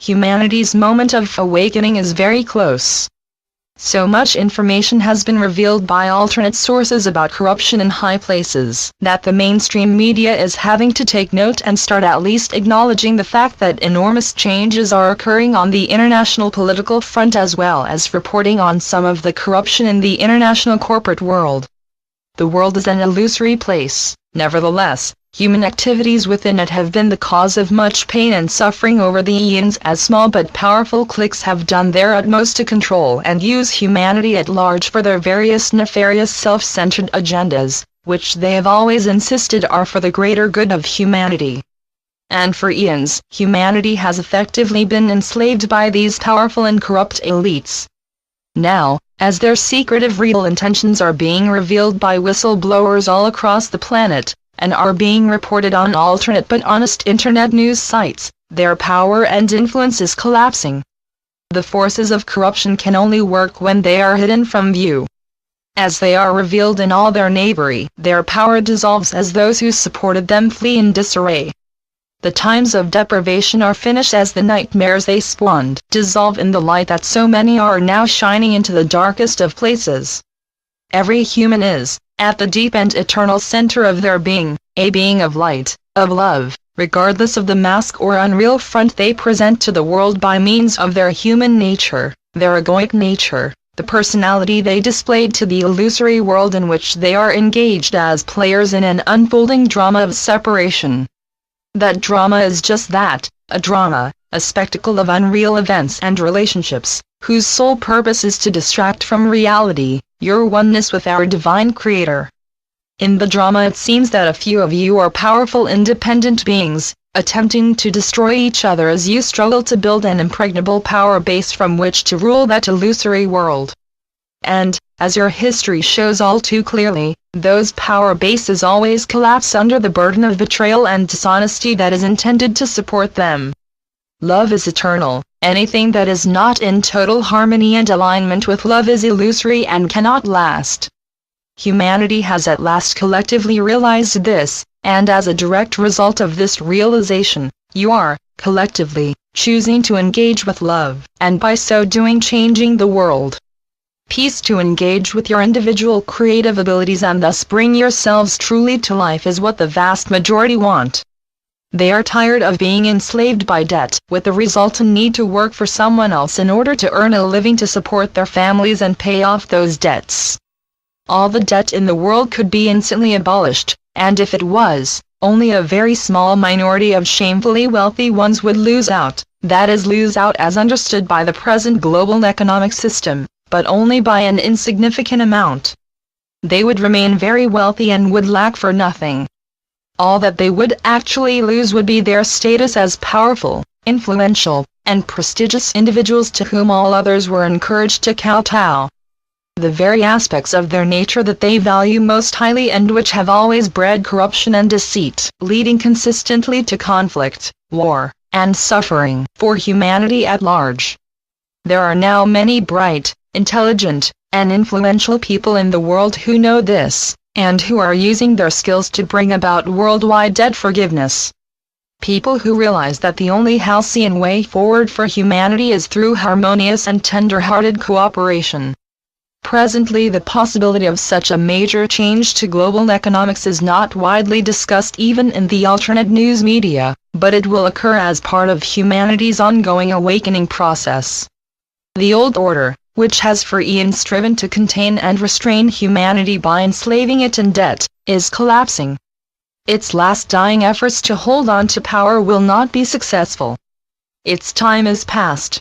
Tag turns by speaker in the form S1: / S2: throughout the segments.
S1: Humanity's moment of awakening is very close. So much information has been revealed by alternate sources about corruption in high places that the mainstream media is having to take note and start at least acknowledging the fact that enormous changes are occurring on the international political front, as well as reporting on some of the corruption in the international corporate world. The world is an illusory place. Nevertheless, human activities within it have been the cause of much pain and suffering over the eons, as small but powerful cliques have done their utmost to control and use humanity at large for their various nefarious self-centered agendas, which they have always insisted are for the greater good of humanity. And for eons, humanity has effectively been enslaved by these powerful and corrupt elites. Now, as their secretive real intentions are being revealed by whistleblowers all across the planet, and are being reported on alternate but honest internet news sites, their power and influence is collapsing. The forces of corruption can only work when they are hidden from view. As they are revealed in all their knavery, their power dissolves as those who supported them flee in disarray. The times of deprivation are finished as the nightmares they spawned dissolve in the light that so many are now shining into the darkest of places. Every human is, at the deep and eternal center of their being, a being of light, of love, regardless of the mask or unreal front they present to the world by means of their human nature, their egoic nature, the personality they displayed to the illusory world in which they are engaged as players in an unfolding drama of separation. That drama is just that, a drama, a spectacle of unreal events and relationships, whose sole purpose is to distract from reality, your oneness with our divine Creator. In the drama it seems that a few of you are powerful independent beings, attempting to destroy each other as you struggle to build an impregnable power base from which to rule that illusory world. And, as your history shows all too clearly, those power bases always collapse under the burden of betrayal and dishonesty that is intended to support them. Love is eternal. Anything that is not in total harmony and alignment with love is illusory and cannot last. Humanity has at last collectively realized this, and as a direct result of this realization, you are, collectively, choosing to engage with love, and by so doing changing the world. Peace to engage with your individual creative abilities and thus bring yourselves truly to life is what the vast majority want. They are tired of being enslaved by debt, with the resultant need to work for someone else in order to earn a living to support their families and pay off those debts. All the debt in the world could be instantly abolished, and if it was, only a very small minority of shamefully wealthy ones would lose out, that is, lose out as understood by the present global economic system, but only by an insignificant amount. They would remain very wealthy and would lack for nothing. All that they would actually lose would be their status as powerful, influential, and prestigious individuals to whom all others were encouraged to kowtow. The very aspects of their nature that they value most highly and which have always bred corruption and deceit, leading consistently to conflict, war, and suffering for humanity at large. There are now many bright, intelligent, and influential people in the world who know this, and who are using their skills to bring about worldwide debt forgiveness. People who realize that the only halcyon way forward for humanity is through harmonious and tender-hearted cooperation. Presently the possibility of such a major change to global economics is not widely discussed even in the alternate news media, but it will occur as part of humanity's ongoing awakening process. The old order, which has for eons striven to contain and restrain humanity by enslaving it in debt, is collapsing. Its last dying efforts to hold on to power will not be successful. Its time is past.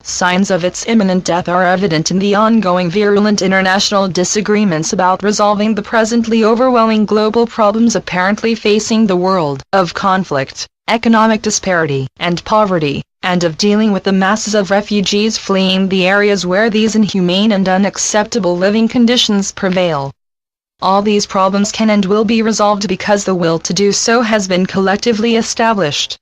S1: Signs of its imminent death are evident in the ongoing virulent international disagreements about resolving the presently overwhelming global problems apparently facing the world, of conflict, economic disparity, and poverty, and of dealing with the masses of refugees fleeing the areas where these inhumane and unacceptable living conditions prevail. All these problems can and will be resolved because the will to do so has been collectively established.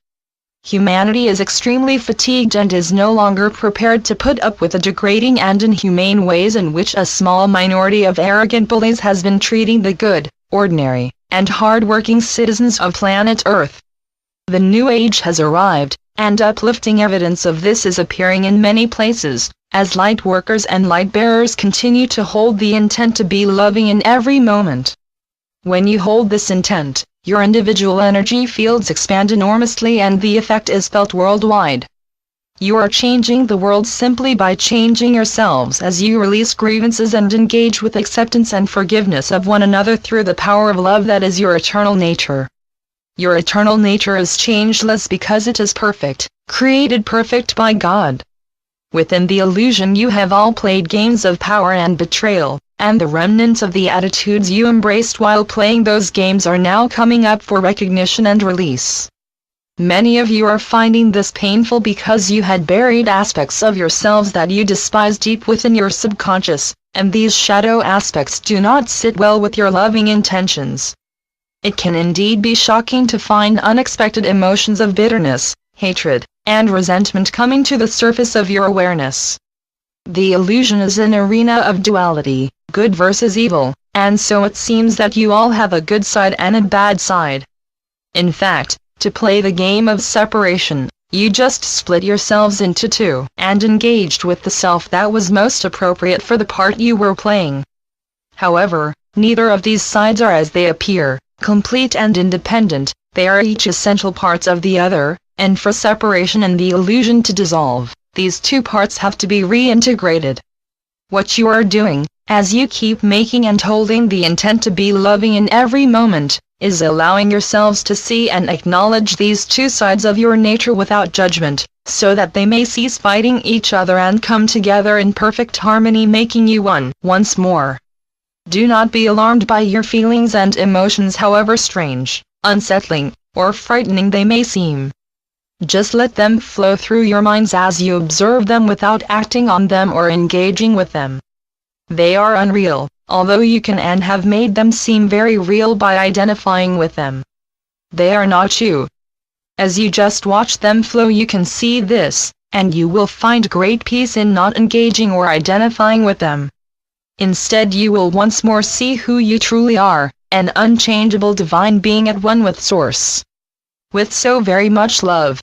S1: Humanity is extremely fatigued and is no longer prepared to put up with the degrading and inhumane ways in which a small minority of arrogant bullies has been treating the good, ordinary, and hard-working citizens of planet Earth. The new age has arrived, and uplifting evidence of this is appearing in many places, as light workers and light bearers continue to hold the intent to be loving in every moment. When you hold this intent, your individual energy fields expand enormously and the effect is felt worldwide. You are changing the world simply by changing yourselves as you release grievances and engage with acceptance and forgiveness of one another through the power of love that is your eternal nature. Your eternal nature is changeless because it is perfect, created perfect by God. Within the illusion you have all played games of power and betrayal, and the remnants of the attitudes you embraced while playing those games are now coming up for recognition and release. Many of you are finding this painful because you had buried aspects of yourselves that you despise deep within your subconscious, and these shadow aspects do not sit well with your loving intentions. It can indeed be shocking to find unexpected emotions of bitterness, hatred, and resentment coming to the surface of your awareness. The illusion is an arena of duality, good versus evil, and so it seems that you all have a good side and a bad side. In fact, to play the game of separation, you just split yourselves into two and engaged with the self that was most appropriate for the part you were playing. However, neither of these sides are as they appear, complete and independent. They are each essential parts of the other, and for separation and the illusion to dissolve, these two parts have to be reintegrated. What you are doing, as you keep making and holding the intent to be loving in every moment, is allowing yourselves to see and acknowledge these two sides of your nature without judgment, so that they may cease fighting each other and come together in perfect harmony, making you one once more. Do not be alarmed by your feelings and emotions, however strange, unsettling, or frightening they may seem. Just let them flow through your minds as you observe them without acting on them or engaging with them. They are unreal, although you can and have made them seem very real by identifying with them. They are not you. As you just watch them flow, you can see this, and you will find great peace in not engaging or identifying with them. Instead, you will once more see who you truly are, an unchangeable divine being at one with Source. With so very much love,